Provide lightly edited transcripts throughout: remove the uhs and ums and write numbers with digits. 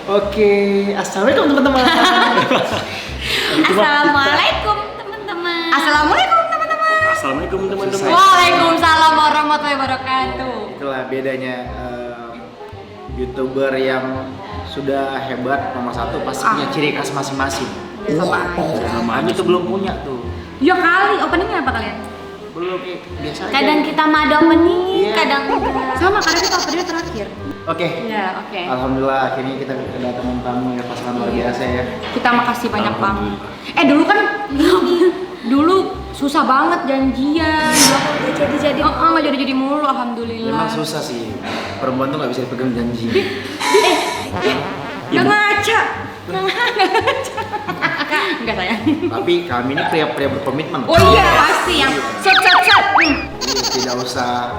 Oke, assalamualaikum teman-teman. Assalamualaikum teman-teman. Assalamualaikum teman-teman. Assalamualaikum teman-teman. Waalaikumsalam warahmatullahi wabarakatuh. Itulah bedanya YouTuber yang sudah hebat nomor satu pasti punya ciri khas masing-masing. Sama Kami tuh belum punya tuh. Ya kali, openingnya apa kalian? Belum biasa aja. Kadang kita mah ada opening, Iya. kadang enggak. Sama, karena kita openingnya terakhir. Oke. Ya, oke. Alhamdulillah akhirnya kita kedatangan tamu ya pasangan luar biasa ya. Kita makasih banyak banget. Alhamdulillah. Dulu kan dulu susah banget janjian. Jadi. Nggak jadi mulu, alhamdulillah. Memang susah sih. Perempuan tuh nggak bisa dipegang janji. Nggak ngaca. Enggak sayang. Tapi kami ini pria-pria berkomitmen. Oh iya, pasti yang set. Tidak usah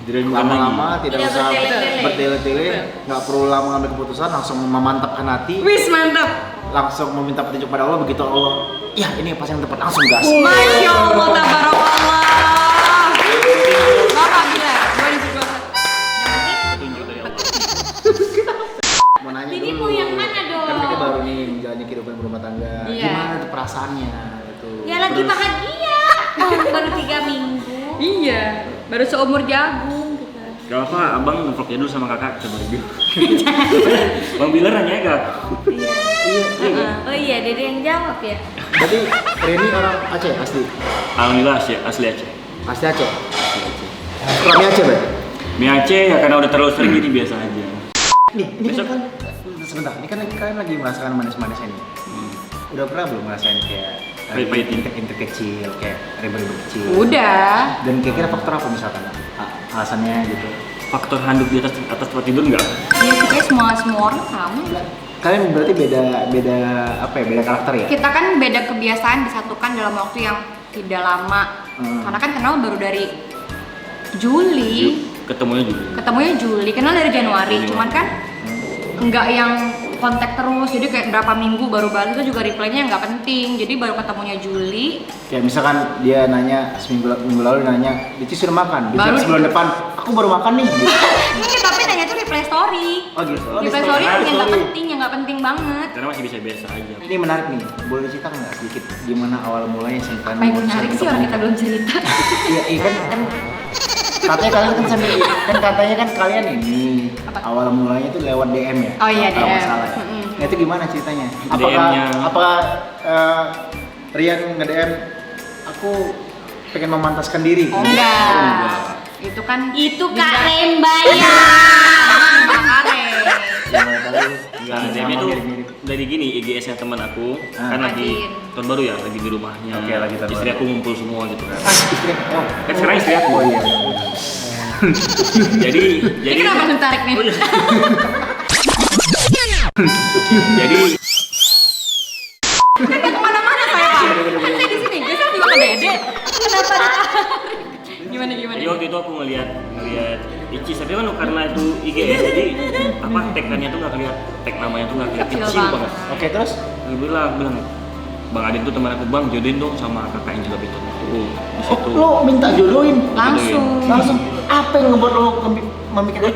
Diragukan lama-lama, tidak Tidak usah bertele-tele. bertele-tele, nggak perlu lama mengambil keputusan, langsung memantapkan hati, Wis mantap. langsung meminta petunjuk pada Allah. Begitu Allah, ya ini pas yang tepat, langsung gas. Masya Allah, tabarakallah. Bapak bila, 2021. petunjuk dari Allah. Mau nanya Ini dulu. mau yang mana dong? Kan kita baru nih menjalani kehidupan berumah tangga. Iya. Gimana tuh perasaannya? Gitu. Ya lagi Terus, bahagia. Baru 3 minggu. Iya, baru seumur jagung gitu. Gak apa, abang ngevlognya dulu sama kakak kita bagi. Bang Bilar nanya ya kak. Oh iya, Dede yang jawab ya. Berarti Reni orang Aceh asli? Alhamdulillah asli Aceh. Asli Aceh? Suami Aceh berarti? Mie Aceh ya karena udah terlalu sering jadi biasa aja. Ini Besok. kan, sebentar, ini kan kalian lagi merasakan manis-manisnya nih. Udah pernah belum ngerasain kayak Pahit-pahit. intik kecil, kayak ribet-ribet kecil? Udah. Dan kira-kira faktor apa misalkan? Alasannya gitu. Faktor handuk di atas tempat tidur enggak? Ya kita semua orang sama. Kalian berarti beda apa ya? Beda karakter ya? Kita kan beda kebiasaan disatukan dalam waktu yang tidak lama. Karena kan kenal baru dari Juli. Ketemunya juga. Kenal dari Januari. Cuman kan nggak yang kontak terus. Jadi kayak berapa minggu baru balas itu juga reply-nya nggak penting. Jadi baru ketemunya Juli. Kayak misalkan dia nanya minggu lalu dia nanya, Dici sudah makan? Dia Baru- sebulan depan, aku baru makan nih. Gitu. Ini tapi nanya tuh reply story. Oh gitu. Oh, Reply di story yang nggak story. penting, yang nggak penting banget. Karena masih biasa aja. Ini menarik nih. Boleh diceritakan nggak sedikit gimana awal mulanya sih kalian? Apa yang menarik sih orang kita belum cerita. Iya kan katanya kalian kan sambil katanya kan kalian ini Apa? awal mulanya itu lewat DM ya. Oh iya, Kalau nggak DM. salah ya. Nah itu gimana ceritanya? DM-nya. Apakah Rian nge-DM aku pengen memantaskan diri? Oh enggak. Itu kan Itu Kak Remba ya. Enggak, DM itu dari gini IGS-nya teman aku kan lagi Adin. tahun baru ya, lagi di rumahnya. Oke, lagi tahun Istri baru. aku ngumpul semua gitu kan. Istri. Oh. Kan sekarang istri aku. Oh iya. Jadi Ini kenapa langsung tarik nih? Oh, iya. Jadi Kan nggak kemana-mana saya pak. Kan saya di sini. Biasanya juga ke Dede. Kenapa ditarik? Gimana? Jadi waktu itu aku ngeliat Icis, tapi kan karena itu IGS jadi apa tag-nya tuh nggak kelihatan, tag namanya tuh nggak kelihatan, Kecil kecil banget. banget. Oke terus? Aku bilang Bang Adin tuh teman aku, Bang jodohin dong sama kakak yang juga itu. Di Oh situ. lo minta jodohin? Langsung. Apa yang ngebuat lo memikirkan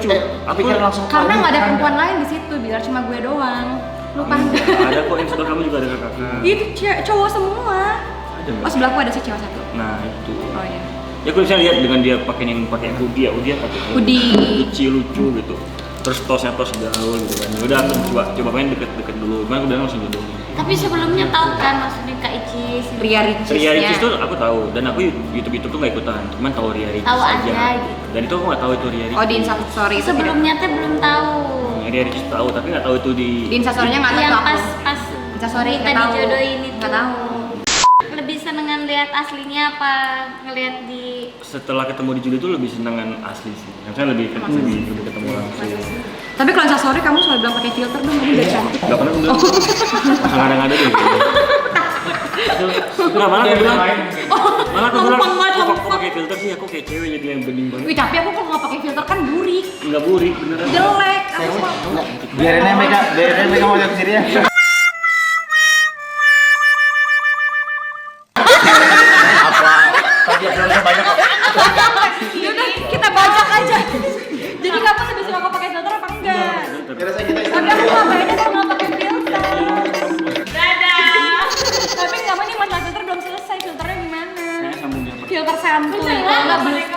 pikiran langsung? Karena nggak ada perempuan lain di situ. Biar cuma gue doang. Lupa. Ada kok install kamu juga ada kakak. Itu cowok semua. Ada Oh nggak? sebelahku ada sih cewek satu. Nah itu. Oh iya. Ya aku bisa lihat dengan dia pakai yang pakai hoodie pakai Hoodie. kecil lucu gitu. Terus tosnya tos gaul gitu kan. Ya udah aku coba main deket-deket dulu. Cuman aku bilang langsung jodohin. Tapi sebelumnya tahu kan maksudnya Kak Icis. Ria Ricis. Ria Ricis tuh aku tahu dan aku YouTube tuh nggak ikutan, cuman tahu Ria Ricis Tahu aja. aja gitu. Dan itu aku nggak tahu itu Ria Ricis. Oh di Instastory itu Sebelumnya teh belum tahu. Ria Ricis tahu tapi nggak tahu itu di. Di Instastory-nya nggak tahu Yang aku. pas Instastory kita nggak tahu. dijodohin itu. Nggak tahu. Lebih senengan lihat aslinya apa ngelihat di Setelah ketemu di Juli itu lebih senangan asli sih. Maksudnya lebih ketemu langsung. Tapi kalau Instastory kamu selalu bilang pakai filter dong, kamu biar cantik. Gak pernah aku bilang. Langsung ada deh. Nggak malah aku bilang. Malah aku bilang. Gampang banget, Kok gampang. pakai filter sih? Aku kayak cewek jadi yang bening banget. Wih tapi aku kalau nggak pakai filter kan burik, Nggak burik beneran. jelek. Aku Biarin aja mereka mau lihat sendiri ya. Tapi belum banyak kok. Yaudah kita bajak aja. Jadi kamu lebih suka pakai filter apa enggak? Kira saya kita Tapi aku nggak kayaknya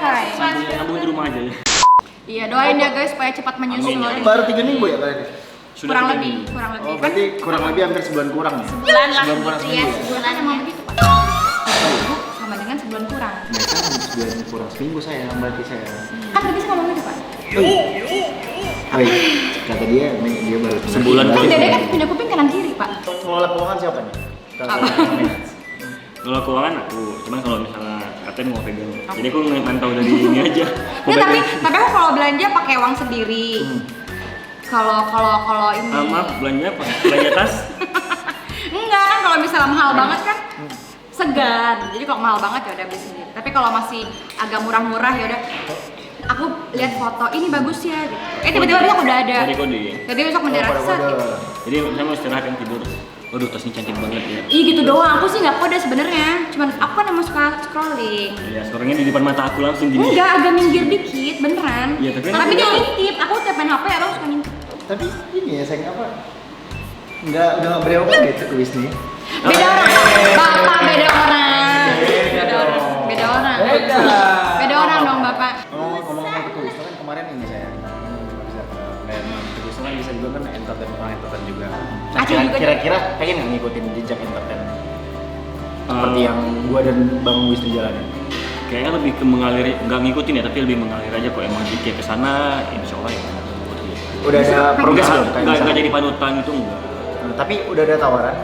say. Sambung di rumah aja ya. Iya, doain ya guys supaya cepat menyusul. Amin. Baru 3 minggu ya kalian? Sudah Kurang 3 lebih, minggu. kurang lebih. Oh, Kan berarti kurang lebih hampir sebulan kurang ya? Sebulan lah Sebulan kurang gitu ya, seminggu ya? sebulan emang ya. begitu Pak. Sama dengan sebulan kurang. Mereka sebulan kurang seminggu saya, berarti saya. Kan tadi saya ngomong gitu Pak. Baik, kata dia baru Sebulan Kan Oke. dede kan pindah kuping kanan kiri Pak. Pengelola keuangan siapa nih? Apa? Kalau keuangan aku, cuman kalau misalnya ATM mau pegang. Jadi aku mantau dari ini aja. Mau Ya, tapi pegang. aku kalau belanja pakai uang sendiri. Kalau ini. Maaf, belanja tas. Enggak kan kalau misalnya mahal banget kan segan. Jadi kalau mahal banget ya udah beli sendiri. Tapi kalau masih agak murah-murah ya udah aku lihat foto ini bagus ya gitu. Tiba-tiba besok udah ada. Kode-kode. Jadi besok mendarat set. Jadi saya mau istirahat yang tidur. Waduh, tas ini cantik banget ya. Ih gitu doang. Aku sih nggak kode sebenarnya. Cuman aku kan emang suka scrolling. Ya, sekarangnya di depan mata aku langsung gini. Enggak, agak minggir dikit, beneran. Iya, tapi- tapi dia ngintip. Aku tiap main HP abang suka ngintip. Tapi ini ya sayang apa? Udah nggak berewok gitu ke Wisnu. Beda orang. Bapak beda orang. Beda orang. Beda orang. Beda orang dong bapak. Ngomong-ngomong ke Wisnu kan kemarin ini saya dan Wisnu kan bisa juga kan entertain juga. Nah, Aceh juga kira-kira pengen nggak ngikutin jejak entertain seperti yang gua dan Bang Wisnu jalanin? Kayaknya lebih ke mengalir, nggak ngikutin ya, tapi lebih mengalir aja kok emang kayak kesana, insya Allah ya. Udah ada progres belum? Kayak Nggak misalnya? jadi panutan itu enggak. Tapi udah ada tawaran?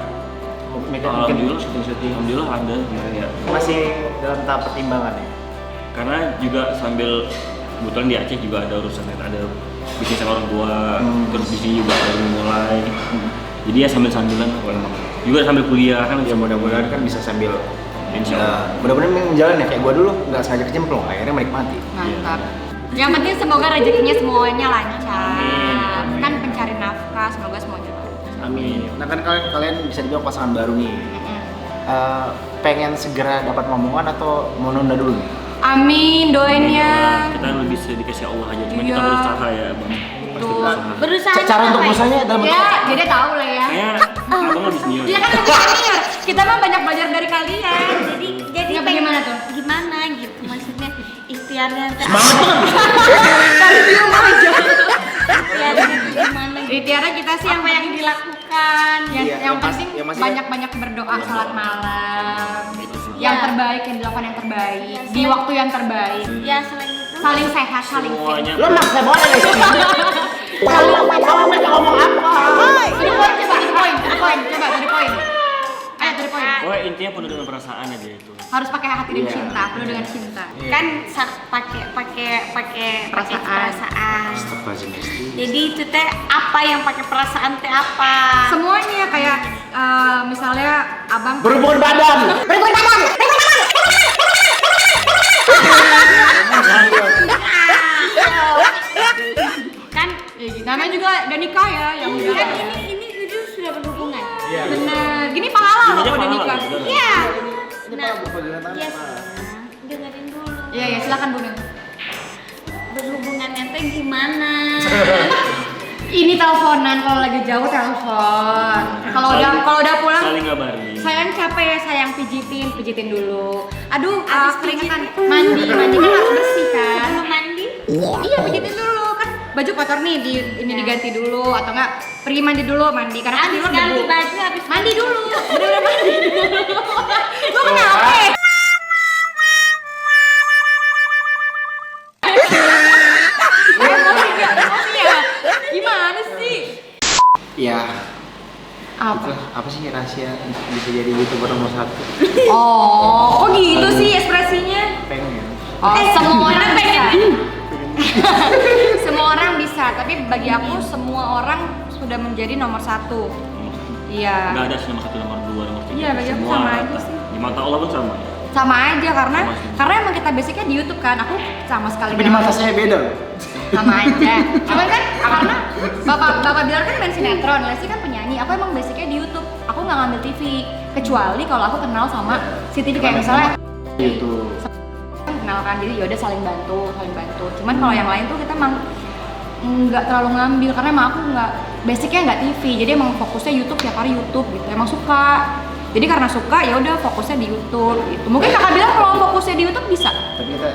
Mungkin Alhamdulillah, syuting-syuting, alhamdulillah ada kemarin ya. masih dalam tahap pertimbangan ya? Karena juga sambil kebetulan di Aceh juga ada urusan ada bisnis sama orang tua, terus di sini juga baru mulai. Jadi ya sambil-sambilan juga sambil kuliah kan. Ya mudah-mudahan kan bisa sambil Insya Allah. mudah-mudahan menjalani ya kayak gua dulu nggak sengaja kecemplung akhirnya menikmati. Mantap. Yang penting semoga rezekinya semuanya lancar. Amin. Kan pencari nafkah, semoga semuanya lancar. Amin. Nah kan kalian bisa dibilang pasangan baru nih. Pengen segera dapat momongan atau mau nunda dulu nih? Amin, doain ya. Kita lebih dikasih Allah aja, cuma Iya. kita berusaha ya bang. Pasti Betul. berusaha. Berusaha Cara untuk apa ya? usahanya dalam bentuk Ya, jadi tahu lah ya. Kayak abang lebih senior. Dia kan lebih senior. Kita mah banyak belajar dari kalian. Jadi Ya, bagaimana tuh? Gimana gitu maksudnya ikhtiarnya teh Tadi diem aja. ikhtiarnya tuh gimana gitu. Kriteria kita sih Apa yang dilakukan yang, Iya, yang yang penting pasti- yang pasti- banyak-banyak berdoa, salat malam. Iya. Yang terbaik, yang dilakukan yang terbaik, di waktu yang terbaik. Ya selain itu Saling sehat, saling fit. Semuanya. Lo maksa banget guys. Kalau mereka ngomong apa? Tadi poin coba, tadi poin, coba tadi poin. Ayo tadi poin. Oh intinya penuh dengan perasaan aja itu. Harus pakai hati dan Iya. cinta, penuh dengan cinta. kan pakai perasaan. Astagfirullahaladzim. Jadi itu teh apa yang pakai perasaan teh apa? Semuanya kayak misalnya abang Berhubungan badan. Kan ya gitu. Namanya juga udah nikah ya, yang udah. kan ini itu sudah berhubungan. Iya. Bener. Gini pahala loh Ininya kalau udah pahala, nikah. bener. Iya. Ini Nah, Pak, bukan dengan tangan, iya Pak. sayang. Dengerin dulu. Iya ya, silakan Bu Neng. Berhubungannya teh gimana? Ini teleponan kalau lagi jauh telepon. Kalau udah pulang Saling ngabarin. sayang capek ya, sayang pijitin dulu. Aduh, Abis keringetan. pijitin. Mandi kan harus bersih kan. Sebelum mandi? Iya, pijitin dulu kan. Baju kotor nih ini diganti dulu atau enggak pergi mandi dulu karena kan di Habis luar ganti debu. baju habis Mandi dulu. Bener-bener mandi dulu. Lu kenapa? Emosi ya? Gimana sih? Ya, Apa? apa sih rahasia bisa jadi YouTuber nomor 1? Oh, kok gitu sih ekspresinya? Pengen. Oh, semua orang pengen. bisa. Semua orang bisa, tapi bagi aku semua orang sudah menjadi nomor 1. Iya. Nggak ada sih nomor 1, nomor 2, nomor 3. Iya, bagi aku Semua sama rata. aja sih. Di mata Allah pun sama. Sama aja karena Sama sih. karena emang kita basicnya di YouTube kan. Aku sama sekali Tapi di mata saya beda loh. sama aja. Cuman kan karena bapak bilang kan main sinetron, Lesti kan penyanyi. Aku emang basicnya di YouTube. Aku nggak ngambil TV kecuali kalau aku kenal sama si TV kayak misalnya YouTube. kenal kan, jadi yaudah saling bantu. Cuman kalau yang lain tuh kita emang nggak terlalu ngambil karena emang aku nggak basicnya nggak TV, jadi emang fokusnya YouTube, tiap hari YouTube gitu. Emang suka. Jadi karena suka ya udah fokusnya di YouTube gitu. Mungkin kakak bilang kalau fokusnya di YouTube bisa. Tapi kita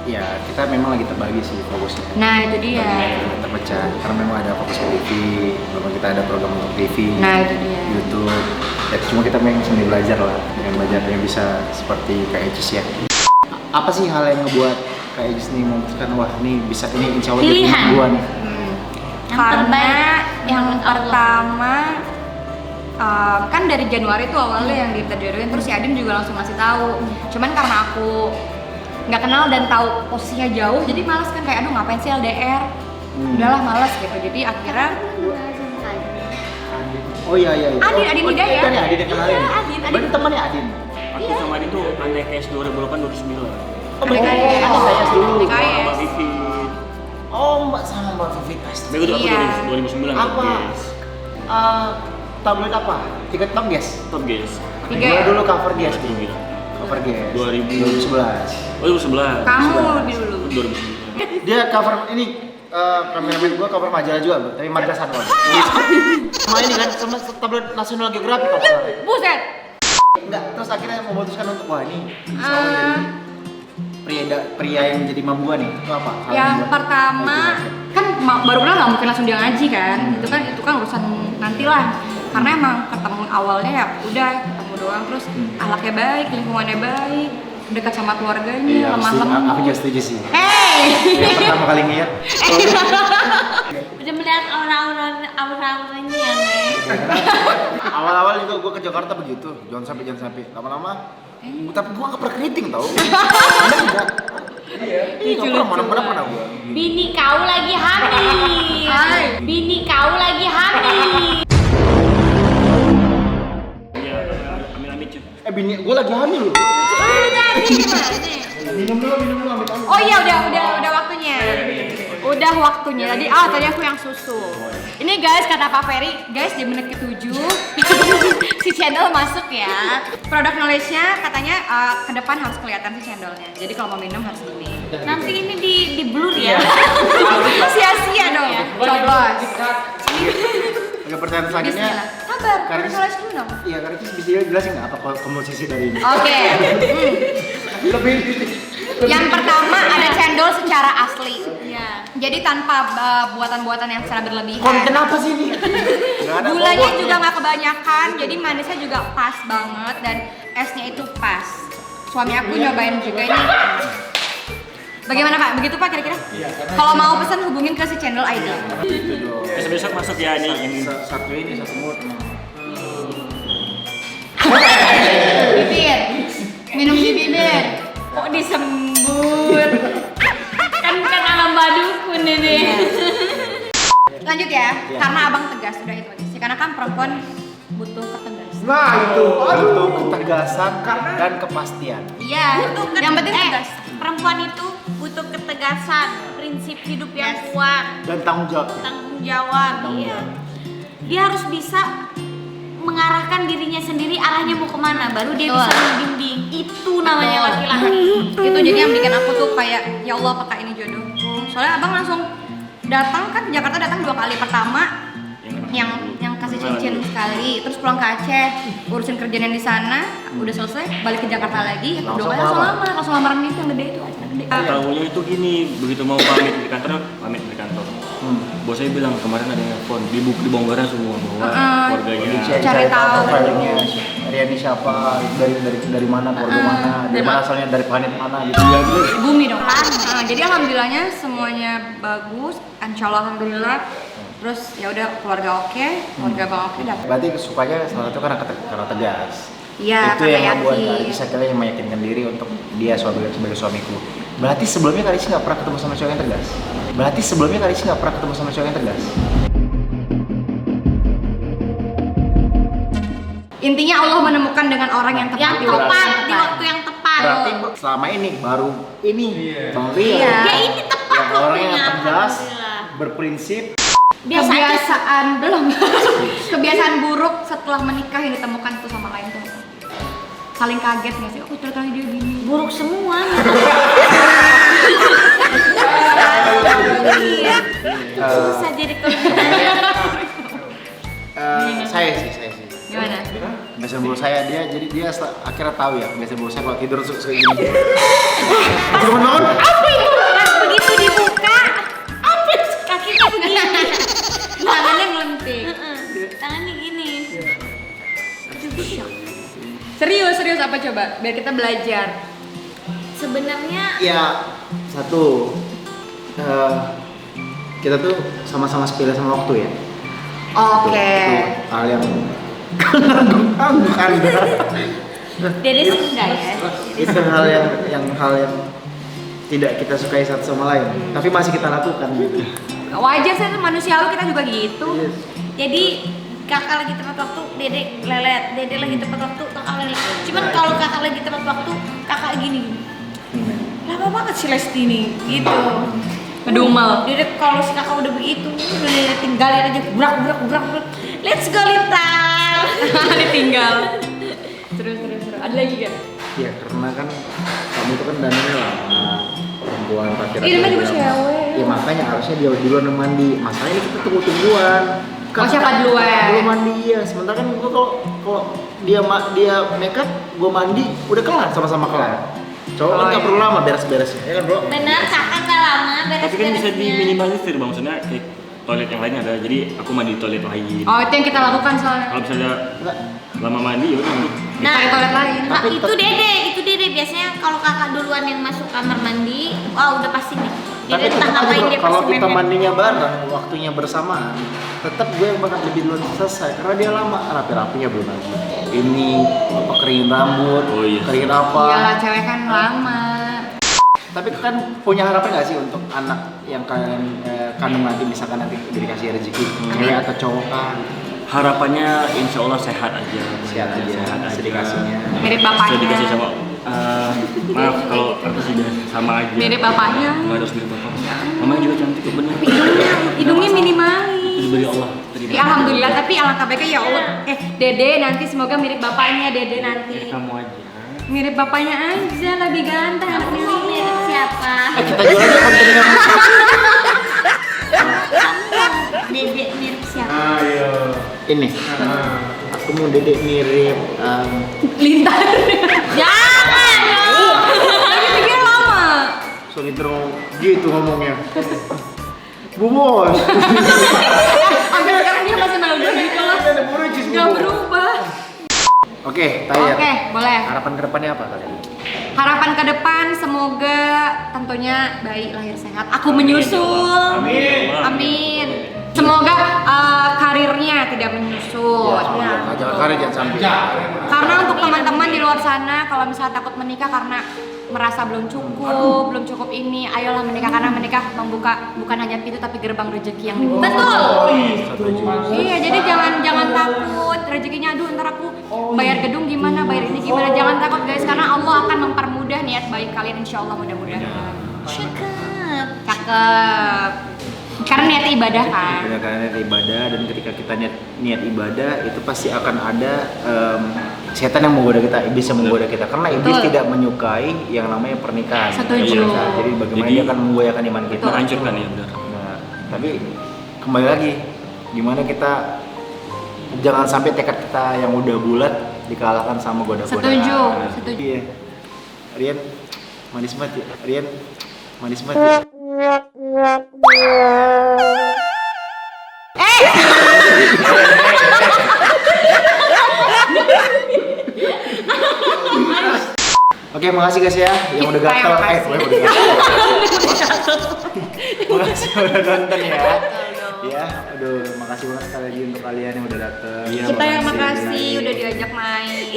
ya kita memang lagi terbagi sih fokusnya. Nah itu dia. Lagi terpecah karena memang ada fokus ke TV, memang kita ada program untuk TV, Nah itu dia. YouTube. Ya, cuma kita memang sambil belajar lah, dengan belajar yang bisa seperti Kak Ecis ya. Apa sih hal yang ngebuat Kak Ecis nih memutuskan wah ini bisa ini insya Allah jadi Pilihan. teman gua nih. Yang Karena terbaik yang menurut Allah. pertama kan dari Januari tuh awalnya yang diterjodohin, terus si Adin juga langsung ngasih tahu. Cuman karena aku nggak kenal dan tahu posisinya jauh, jadi males kan kayak aduh ngapain sih LDR. Udahlah males gitu. Jadi akhirnya Oh iya. Adin Hidayat. Kan ya Adin yang kenalin. Iya, Adin. Berarti temannya Adin. Aku sama Adin tuh ATKS 2008-2009. Oh betul. Ada saya dulu. ATKS. Mbak Vivi. Oh Mbak sama Mbak Vivi pasti. Tapi aku Iya. 2009 Apa? guys. Tabloid apa? Tiket top guys. Top guys. Tiga Gua ya? dulu cover guys. Iya. Cover guys. 2011. 2011. Oh 2011. Kamu lebih dulu. 2009. Dia cover ini kameramen gua cover majalah juga, Bro. Tapi madrasah doang. Sama ini kan sama tabloid National Geographic kalau nggak salah. Buset. Enggak, terus akhirnya memutuskan untuk wah ini selalu jadi pria yang jadi mam gua nih. Itu apa? Hal Yang buat- pertama kan baru kenal nggak mungkin langsung dia ngaji kan. Itu kan urusan nantilah. Karena emang ketemu awalnya ya udah ketemu doang, terus akhlaknya baik, lingkungannya baik, dekat sama keluarganya, Iya, lemah aku lembut. juga setuju sih. Hey. Yang pertama kali ngeliat. Udah melihat aura-auranya ya, Nek. Awal-awal itu gua ke Jakarta begitu, jangan sampai lama-lama. Tapi gua nggak pernah keriting tau. Anda enggak? Iya. Nggak pernah mana-mana pernah gua. Bini kau lagi hamil. Hai. Bini kau lagi hamil. Iya, amin cuy. Bini gua lagi hamil loh. Jadi gimana? Minum dulu amit-amit. Oh iya udah waktunya. Udah waktunya. Tadi aku yang susu. Ini guys kata Pak Ferry, guys di menit ke-7 si cendol masuk ya. Produk knowledge-nya katanya ke depan harus kelihatan si cendolnya. Jadi kalau mau minum harus gini. Nanti ini di blur ya. Sia-sia dong. Coblos. Oke, pertanyaan selanjutnya. Bismillah. Sabar, produk Karis- knowledge dulu dong. Iya, karena itu bisa jelasin nggak apa komposisi dari ini? Oke. Lebih. Yang pertama ada cendol secara asli. Iya. Jadi tanpa buatan-buatan yang secara berlebihan. Konten apa sih ini? Nggak ada Gulanya bobotnya. juga nggak kebanyakan, jadi manisnya juga pas banget dan esnya itu pas. Suami aku nyobain juga ini. Bagaimana Pak? Begitu Pak kira-kira? Kalau mau pesan hubungin ke si channel ID. Gitu dong. Besok masuk ya ini yang ini. Satu ini satu mood. Bibir, minum di bibir. Kok disembur? kan alam badukun ini. Lanjut ya, karena abang tegas udah itu aja sih. Karena kan perempuan butuh ketegasan. Nah itu, aduh, ketegasan dan kepastian. Iya, yang penting tegas. Perempuan itu butuh ketegasan, prinsip hidup yang kuat, Dan tanggung jawab. tanggung jawab. Tanggung Iya. jawab. Dia harus bisa mengarahkan dirinya sendiri arahnya mau kemana, baru dia Betul. bisa membimbing. Itu namanya Betul. laki-laki. Itu jadi yang bikin aku tuh kayak ya Allah apakah ini jodohku. Soalnya abang langsung datang kan Jakarta datang 2 kali. Pertama yang kasih cincin sekali, terus pulang ke Aceh urusin kerjaan yang di sana udah selesai, balik ke Jakarta lagi, yang kedua kali langsung lamaran itu yang gede itu acara gede. Tahunya itu gini, begitu mau pamit di kantor, pamit di kantor. Bos saya bilang kemarin ada yang nelfon, dibongkaran semua bahwa keluarganya. Cari tahu. Profilnya Riani siapa, dari mana, keluarga mana, dari mana asalnya, dari planet mana gitu ya gitu. Bumi dong. Jadi alhamdulillahnya semuanya bagus, insyaallah alhamdulillah. Terus ya udah keluarga oke, keluarga bang oke dapat. Berarti sukanya salah satu karena tegas. Iya, Itu karena yang membuat yakin. Kak Icis akhirnya yang meyakinkan diri untuk dia sebagai suamiku. Berarti sebelumnya Kak Icis nggak pernah ketemu sama cowok yang tegas. Berarti sebelumnya Kak Icis nggak pernah ketemu sama cowok yang tegas. Intinya Allah menemukan dengan orang yang tepat Yang di waktu tepat yang di tepat. waktu yang tepat. Berarti selama ini baru ini Bang Ria. Iya. Ya ini tepat Yang orang yang waktunya, tegas, alhamdulillah. berprinsip. Biasa aja. Kebiasaan belum. Kebiasaan buruk setelah menikah yang ditemukan tuh sama lain tuh. Saling kaget nggak sih? Oh ternyata dia gini. Buruk semua. Iya. Susah jadi Saya sih. Gimana? Kebiasaan buruk saya jadi dia akhirnya tahu ya kebiasaan buruk saya kalau tidur suka gini. Bangun. Apa ini? Serius apa coba? Biar kita belajar. Sebenarnya Ya satu, kita tuh sama-sama sepele sama waktu ya. Oke. Itu hal yang bukan. Dede sih enggak ya. Itu hal yang tidak kita sukai satu sama lain, tapi masih kita lakukan gitu. Wajar sih, manusiawi kita juga gitu. Yes. Jadi kakak lagi tepat waktu, dede lelet, dede lagi tepat waktu, kakak lelet. Cuman kalau kakak lagi tepat waktu, kakak gini. Lama banget si Lesti nih, gitu. Ngedumel. Dede kalau si kakak udah begitu, udah dede tinggalin aja, brak. Let's go Lintang. Ditinggal. Terus. Ada lagi gak? Ya karena kan kamu itu kan dananya lama, perempuan pacaran. Iya, namanya juga cewek. Ya makanya harusnya dia duluan yang mandi. Masalahnya kita tunggu-tungguan. Oh, siapa duluan? Belum mandi ya. Sementara kan gua kalau dia make up, gua mandi, udah kelar sama-sama kelar. Cowok kan nggak perlu lama beres-beresnya, ya kan bro? Benar, kakak nggak lama beres-beresnya. Tapi kan bisa diminimalisir bang, maksudnya kayak toilet yang lain ada, jadi aku mandi di toilet lain. Oh, itu yang kita lakukan soalnya. Kalau misalnya Enggak. lama mandi ya udah Kita di toilet lain. Nah, Tapi itu dede biasanya kalau kakak duluan yang masuk kamar mandi, wah udah pasti nih. Tapi Dede entah tetap aja ngapain bro, dia kalau pasti kita mepet. mandinya bareng, waktunya bersamaan, tetap gue yang bakal lebih duluan selesai karena dia lama, rapi-rapinya belum lagi. Ini apa keringin rambut, Oh, iya. keringin apa. Iyalah, cewek kan lama. Tapi kan punya harapan nggak sih untuk anak yang kalian kandung nanti, misalkan nanti dikasih rezeki, cewek atau cowok kan? harapannya insya Allah sehat aja. Sehat aja, sedikasinya. Mirip bapaknya. Sudah dikasih sama maaf kalau aku sudah sama aja. Mirip bapaknya. Nggak harus mirip bapak. Mamanya juga cantik kok bener. Hidungnya minimalis. Itu dari Allah. Ya, alhamdulillah, tapi alangkah baiknya ya Allah. Dede nanti semoga mirip bapaknya, Dede nanti. Kamu aja. Mirip bapaknya aja, lebih ganteng anaknya. Mirip siapa? Kita jual aja kontennya. Dede mirip siapa? Ayo. Ini. Aku mau dedek mirip. Lintar. Jangan dong. Tapi pikir lama. Solidro gitu ngomongnya. Bu Bos. Sampai sekarang dia masih malu gitu lah. Gak berubah. Oke, Tayar. Oke, boleh. Harapan kedepannya apa kalian? Harapan ke depan semoga tentunya bayi lahir sehat. Aku menyusul. Amin. Semoga karirnya tidak menyusul. Jangan karir jangan sampai. Karena untuk teman-teman di luar sana kalau misalnya takut menikah karena merasa belum cukup ini, ayolah menikah karena menikah membuka bukan hanya pintu tapi gerbang rezeki yang dibuka. Betul. Iya, jadi jangan takut rezekinya. Aduh, ntar aku bayar gedung gimana, bayar ini gimana. Jangan takut guys, karena Allah akan mempermudah niat baik kalian insya Allah mudah-mudahan. Cakep. Karena niat ibadah kan. Benar, karena niat ibadah, dan ketika kita niat ibadah itu pasti akan ada setan yang menggoda kita, iblis yang menggoda kita. Karena iblis Betul. tidak menyukai yang namanya pernikahan. Setuju. Jadi bagaimana Jadi, dia akan menggoyahkan iman kita. Menghancurkan ya benar. Nah, tapi kembali lagi, gimana kita jangan sampai tekad kita yang udah bulat dikalahkan sama goda-godaan. Setuju. Iya. Rian, manis banget ya. Rian, manis banget ya. Oke, makasih guys ya yang udah Kita gatel. yang makasih. Udah gatel. Makasih udah nonton ya. Ya, aduh, makasih banget sekali lagi untuk kalian yang udah datang. Iya, Kita yang makasih udah diajak main.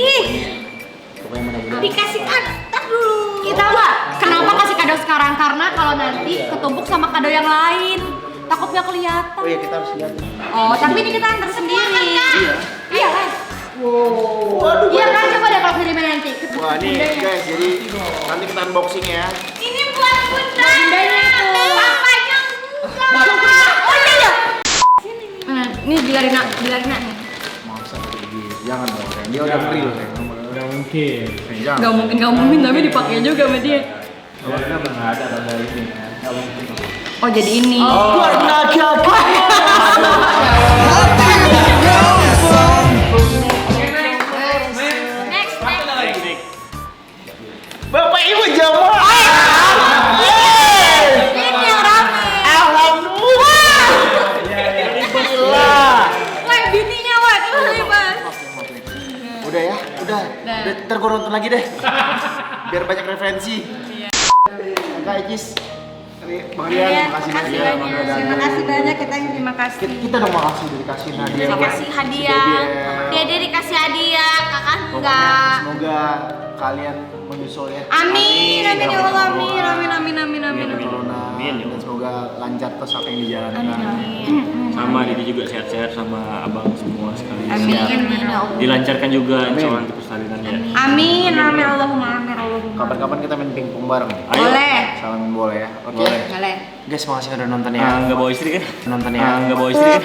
Pokoknya mudah-mudahan. Dikasih kata dulu. Kita nggak kenapa kasih kado sekarang, karena kalau nanti ketumpuk sama kado yang lain takut nggak kelihatan. Oh iya, kita harus lihat. Oh, tapi ini kita antar sendiri. Iya kan? Waduh. Iya kan, coba deh kalau kirimnya nanti. Wah, ini guys, jadi nanti kita unboxing ya. Ini buat bunda. Bundanya tuh. Papanya enggak. Oh iya ya. Ini bilarin nak nih. Maksa tadi. Jangan dong, Ren. Dia udah free loh, Ren. Udah mungkin. Ren, jangan. Gak mungkin tapi dipakai juga sama dia. Kalau kita nggak ada tanda ini kan. Nggak mungkin. Oh, jadi ini. Next. Bapak Ibu jamaah. Ini yang rame. Alhamdulillah. Gila. Wah, beauty-nya wah, coba Mas. Udah Ntar gue nonton lagi deh. Biar banyak referensi. Kak Ecis, Bang Rian, makasih banyak. Terima kasih banyak, kita yang terima kasih. Kita dong makasih udah dikasih hadiah. Dikasih hadiah. Dede dikasih hadiah, kakak enggak. Semoga kalian menyusul ya. Amin, amin ya Allah, amin, amin, amin, amin, amin. Corona Amin, ya dan Allah. semoga lancar terus apa yang dijalankan. Sama Didi juga sehat-sehat sama abang semua sekali. Amin, Amin ya Allah. Dilancarkan juga Amin. insya Allah untuk persalinannya. Amin, amin, Allahumma amin, Allahumma. Kapan-kapan kita main pingpong bareng. Ayo. Boleh. Salam bola ya. Oke. Boleh. Boleh. Guys, makasih udah nonton ya. Nggak bawa istri kan? Nonton ya. Nggak bawa istri kan?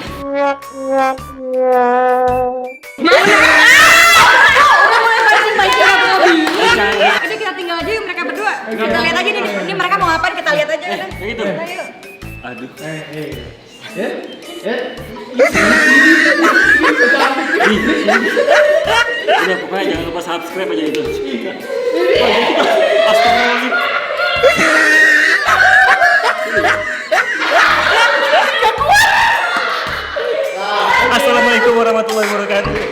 Udah kita tinggal aja yuk mereka berdua. Kita lihat aja nih, ini mereka mau ngapain kita lihat aja. Udah. Kayak gitu. Ayo. Aduh. Udah pokoknya jangan lupa subscribe aja itu. Astagfirullahaladzim. Assalamualaikum warahmatullahi wabarakatuh.